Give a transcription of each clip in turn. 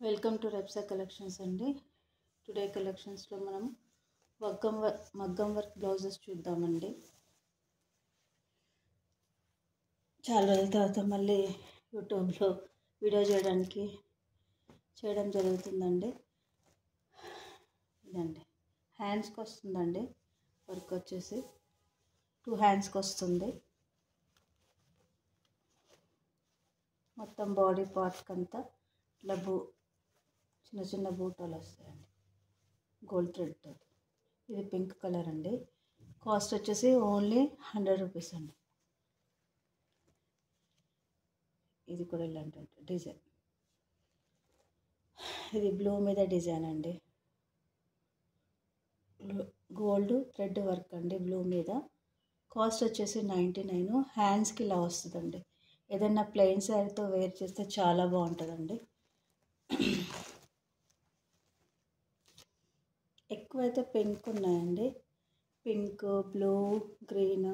Welcome to రెప్సా collections అండి. Today కలెక్షన్స్లో మనం మగ్గం వర్క్ బ్లౌజెస్ చూద్దామండి. చాలా రోజుల తర్వాత మళ్ళీ యూట్యూబ్లో వీడియో చేయడం జరుగుతుందండి. ఇదండి హ్యాండ్స్కి వస్తుందండి. వర్క్ వచ్చేసి 2 హ్యాండ్స్కి వస్తుంది. మొత్తం బాడీ పార్ట్కి అంతా ఇట్లా చిన్న చిన్న బూటాలు వస్తాయండి గోల్డ్ థ్రెడ్తో. ఇది పింక్ కలర్ అండి. కాస్ట్ వచ్చేసి ఓన్లీ 100 రూపీస్ అండి. ఇది కూడా ఇలాంటి డిజైన్. ఇది బ్లూ మీద డిజైన్ అండి. గోల్డ్ థ్రెడ్ వర్క్ అండి బ్లూ మీద. కాస్ట్ వచ్చేసి 99. హ్యాండ్స్కి ఇలా వస్తుందండి. ఏదైనా ప్లెయిన్ శారీతో వేర్ చేస్తే చాలా బాగుంటుందండి. ఎక్కువైతే పింక్ ఉన్నాయండి. Pink, blue, green.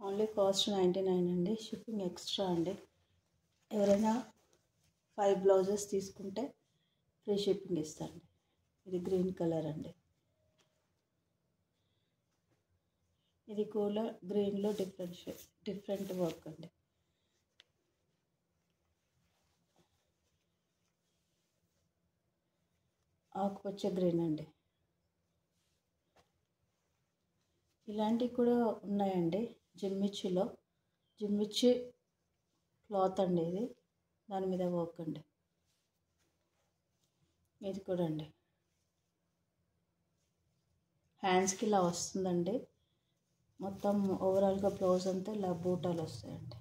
Only cost 99 అండి. షిప్పింగ్ ఎక్స్ట్రా అండి. ఎవరైనా 5 బ్లౌజెస్ తీసుకుంటే ఫ్రీ షిప్పింగ్ ఇస్తాండి. ఇది గ్రీన్ కలర్ అండి. ఇది కూడా గ్రీన్లో డిఫరెంట్ వర్క్ అండి. ఆకుపచ్చ గ్రీన్ అండి. ఇలాంటివి కూడా ఉన్నాయండి. జిమ్మిచ్చి క్లాత్ అండి. ఇది దాని మీద వర్క్ అండి. ఇది కూడా అండి హ్యాండ్స్కి ఇలా వస్తుందండి. మొత్తం ఓవరాల్గా బ్లౌజ్ అంతా ఇలా బూటాలు వస్తాయండి.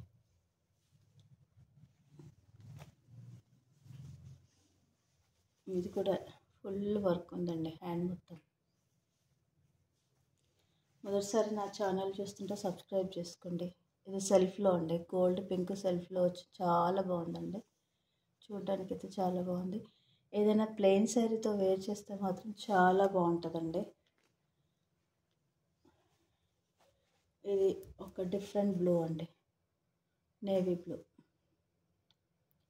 ఇది కూడా ఫుల్ వర్క్ ఉందండి హ్యాండ్ మొత్తం. మొదటిసారి నా ఛానల్ చూస్తుంటే సబ్స్క్రైబ్ చేసుకోండి. ఇది సెల్ఫ్లో అండి. గోల్డ్ పింక్ సెల్ఫ్లో వచ్చి చాలా బాగుందండి. చూడడానికి అయితే చాలా బాగుంది. ఏదైనా ప్లెయిన్ శారీతో వేర్ చేస్తే మాత్రం చాలా బాగుంటుందండి. ఇది ఒక డిఫరెంట్ బ్లూ అండి. నేవీ బ్లూ,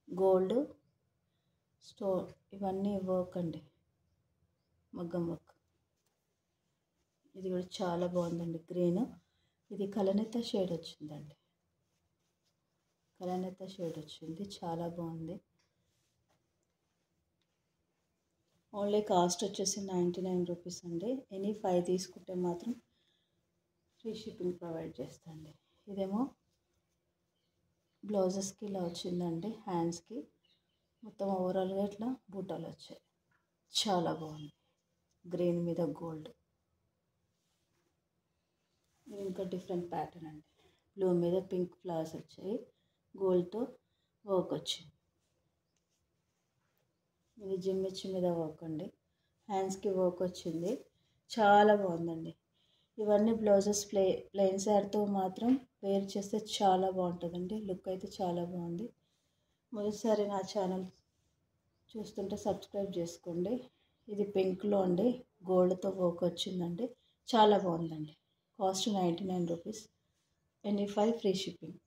గోల్డ్ స్టోన్ ఇవన్నీ వర్క్ అండి. మగ్గం వర్క్. ఇది కూడా చాలా బాగుందండి. గ్రీన్. ఇది కలనేత షేడ్ వచ్చిందండి. చాలా బాగుంది. ఓన్లీ కాస్ట్ వచ్చేసి 99 రూపీస్ అండి. ఎనీ 5 తీసుకుంటే మాత్రం ఫ్రీ షిప్పింగ్ ప్రొవైడ్ చేస్తాండి. ఇదేమో బ్లౌజెస్కి ఇలా వచ్చిందండి. హ్యాండ్స్కి మొత్తం ఓవరాల్గా ఇట్లా బూటాలు వచ్చాయి. చాలా బాగుంది. గ్రీన్ మీద గోల్డ్. ఇది ఇంకా డిఫరెంట్ ప్యాటర్న్ అండి. బ్లూ మీద పింక్ ఫ్లవర్స్ వచ్చాయి. గోల్డ్తో వర్క్ వచ్చింది. ఇది జిమ్మిచ్చి మీద వర్క్ అండి. హ్యాండ్స్కి వర్క్ వచ్చింది. చాలా బాగుందండి. ఇవన్నీ బ్లౌజెస్ ప్లెయిన్ శారీతో మాత్రం వేర్ చేస్తే చాలా బాగుంటుందండి. లుక్ అయితే చాలా బాగుంది. మొదటిసారి నా ఛానల్ చూస్తుంటే సబ్స్క్రైబ్ చేసుకోండి. ఇది పింక్లో అండి. గోల్డ్తో వర్క్ వచ్చిందండి. చాలా బాగుందండి. Cost 99 rupees. Any 5 free shipping.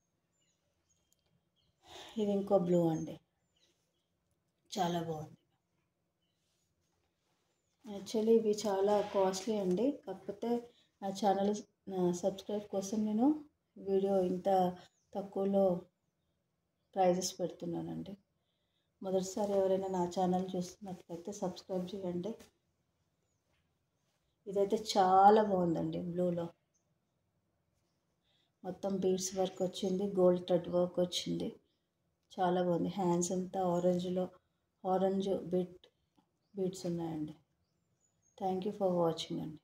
ఇది ఇంకో బ్లూ అండి. చాలా బాగుంది. యాక్చువల్లీ ఇవి చాలా కాస్ట్లీ అండి. కాకపోతే నా ఛానల్ సబ్స్క్రైబ్ కోసం నేను వీడియో ఇంత తక్కువలో ప్రైజెస్ పెడుతున్నానండి. మొదటిసారి ఎవరైనా నా ఛానల్ చూస్తున్నట్లయితే సబ్స్క్రైబ్ చేయండి. ఇదైతే చాలా బాగుందండి. బ్లూలో మొత్తం బీడ్స్ వర్క్ వచ్చింది. గోల్డ్ థ్రెడ్ వర్క్ వచ్చింది. చాలా బాగుంది. హ్యాండ్స్ అంతా ఆరెంజ్ బీడ్స్ ఉన్నాయండి. థ్యాంక్ యూ ఫర్ వాచింగ్ అండి.